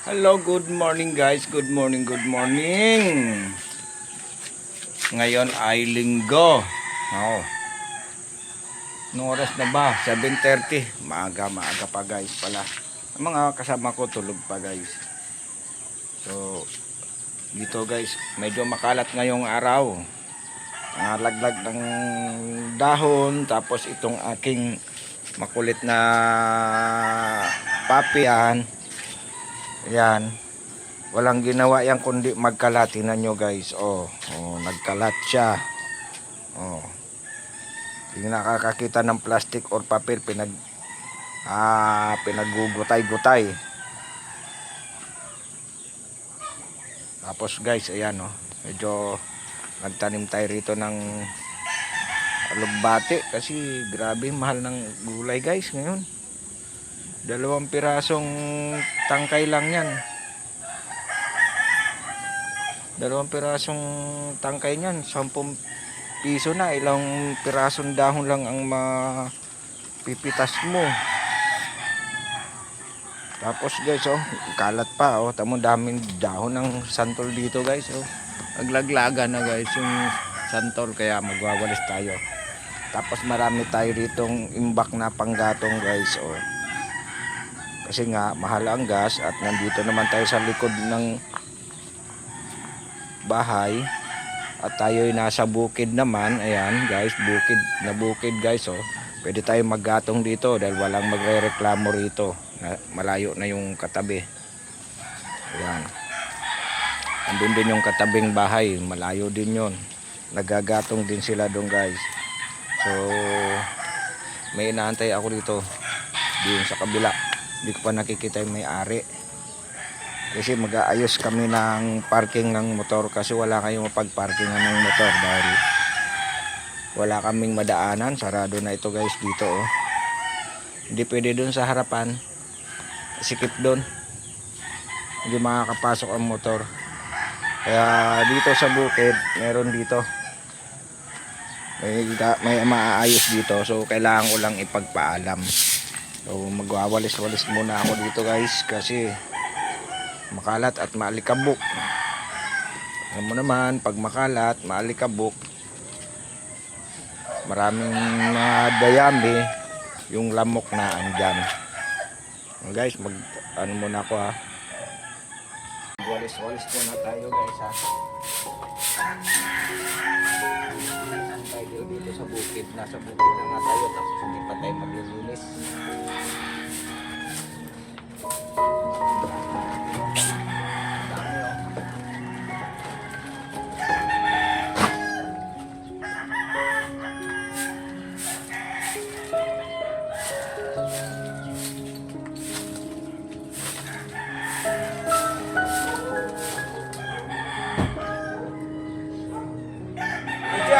Hello, good morning guys. Good morning, good morning. Ngayon ay linggo. Oh. Anong oras na ba? 7:30. Maaga pa guys pala. Ang mga kasama ko tulog pa guys. So, dito guys, medyo makalat ngayong araw. Laglag ng dahon. Tapos itong aking makulit na papi yan. Yan. Walang ginawa yan kundi magkalat. Tingnan nyo guys. Nagkalat siya. Hindi nakakakita ng plastic or papel. Pinagugutay-gutay. Tapos guys, ayan medyo nagtanim tayo rito ng alugbate. Kasi grabe mahal ng gulay guys ngayon. 2 pirasong tangkay lang yan. 2 pirasong tangkay niyan, 10 piso na. Ilang pirasong dahon lang ang mapipitas mo. Tapos guys, kalat pa. Tamo daming dahon ng santol dito guys. Naglaglaga na guys yung santol, kaya magwawalis tayo. Tapos marami tayo ritong imbak na panggatong guys. Kasi nga mahal ang gas at nandito naman tayo sa likod ng bahay at tayo ay nasa bukid naman. Ayan guys, bukid guys. Pwede tayo maggatong dito dahil walang magrereklamo rito. Malayo na yung katabi. Ayan, andun din yung katabing bahay, malayo din yon. Nagagatong din sila doon guys. So may inaantay ako dito din sa kabila. Hindi ko pa nakikita yung may-ari. Kasi mag-aayos kami ng parking ng motor. Kasi wala kayong mapag-parkingan ng motor dahil wala kaming madaanan. Sarado na ito guys dito. Hindi pwede dun sa harapan. Sikip dun. Hindi makakapasok ang motor. Kaya dito sa bukid, meron dito. May maaayos dito. So kailangan ko lang ipagpaalam. So magwawalis-walis muna ako dito guys kasi makalat at maalikabok. Alam mo naman, pag makalat, maalikabok, maraming dayami, yung lamok na andyan. Guys, muna ako Walis-walis muna tayo guys tayo dito sa bukid. Nasa bukid na nga tayo, tapos hindi pa tayo maglilinis.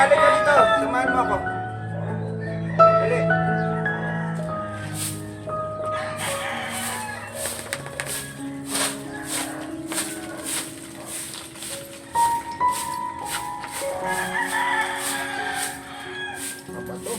Halika ka dito, samahan mo ako. Dali. Apa to?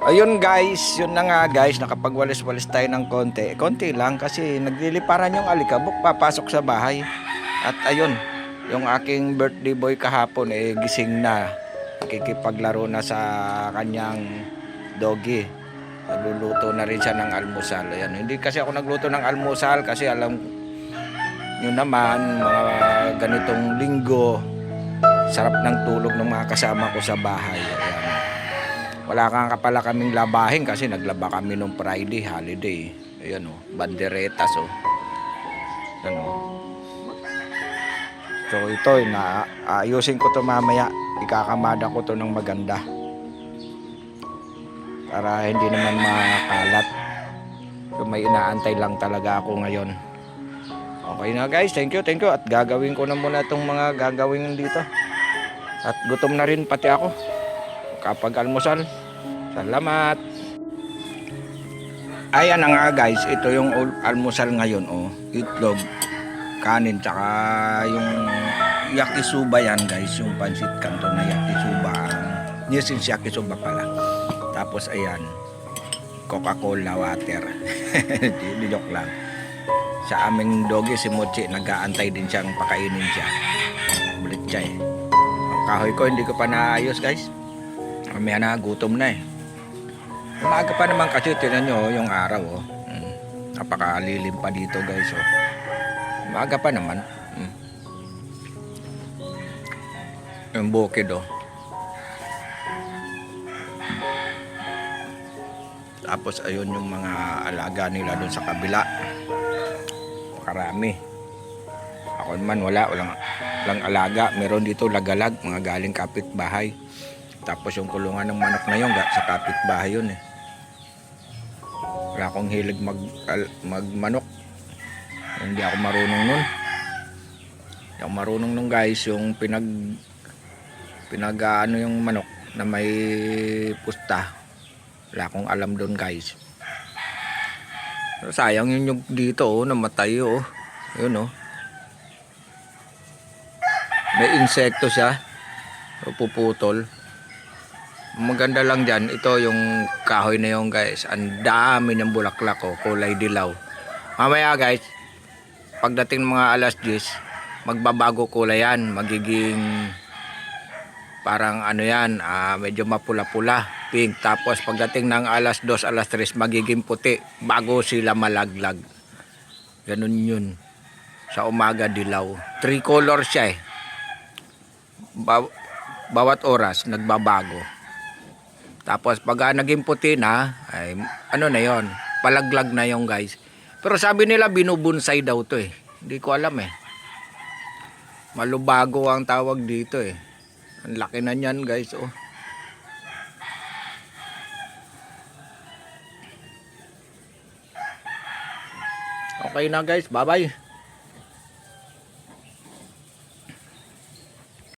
Ayun guys, yun na nga guys, nakapagwalis-walis tayo ng konti. Konti lang kasi nagliliparan yung alikabok papasok sa bahay. At ayun, yung aking birthday boy kahapon gising na. Nakikipaglaro na sa kanyang doggy. Nagluluto na rin siya ng almusal. Ayan, hindi kasi ako nagluto ng almusal kasi alam nyo naman, mga ganitong linggo, sarap ng tulog ng mga kasama ko sa bahay. Ayan. Wala kang kapala kaming labahin kasi naglaba kami nung Friday holiday. Ayan o, banderetas o. Ano. So ito, ayusin ko to mamaya. Ikakamada ko to ng maganda. Para hindi naman makalat. So may inaantay lang talaga ako ngayon. Okay na guys, thank you. At gagawin ko na muna itong mga gagawin dito. At gutom na rin pati ako. Kapag almusal. Salamat. Ayan na nga guys, ito yung almusal ngayon oh. Itlog, kanin, tsaka yung yakisoba yan guys, yung pansit canton na yakisoba. Nissin yakisoba pala. Tapos ayan, Coca-Cola water. Di joke lang. Sa aming doggy si Mochi, nag-aantay din siyang pakainin siya. Bulit siya eh. Ang kahoy ko hindi ko pa naayos guys. Mamaya na, gutom na eh. Umaga pa naman kasi, tinan nyo yung araw oh. Napakalilim pa dito guys oh. Umaga pa naman. Yung bukid oh. Tapos ayun yung mga alaga nila doon sa kabila. Karami. Ako naman walang alaga. Meron dito lagalag, mga galing kapitbahay. Tapos yung kulungan ng manok na yun, sa kapitbahay yun eh. Wala akong hilig magmanok. Hindi ako marunong nun. Hindi ako marunong nun guys, yung ano yung manok na may pusta. Wala akong alam doon guys. Pero sayang yung dito oh, namatay oh. Yun oh. May insekto siya. Puputol. Maganda lang dyan, ito yung kahoy na yung guys. Ang dami ng bulaklak oh, kulay dilaw. Mamaya guys, pagdating mga alas 10, magbabago kulay yan. Magiging parang ano yan, medyo mapula-pula, pink. Tapos pagdating ng alas 2, alas 3, magiging puti bago sila malaglag. Ganun yun. Sa umaga dilaw. 3 colors siya eh. Bawat oras nagbabago. Tapos pag naging puti na, ay ano na yon, palaglag na yon guys. Pero sabi nila binubunsay daw to eh. Hindi ko alam eh. Malubago ang tawag dito eh. Ang laki na niyan guys oh. Okay na guys, bye bye.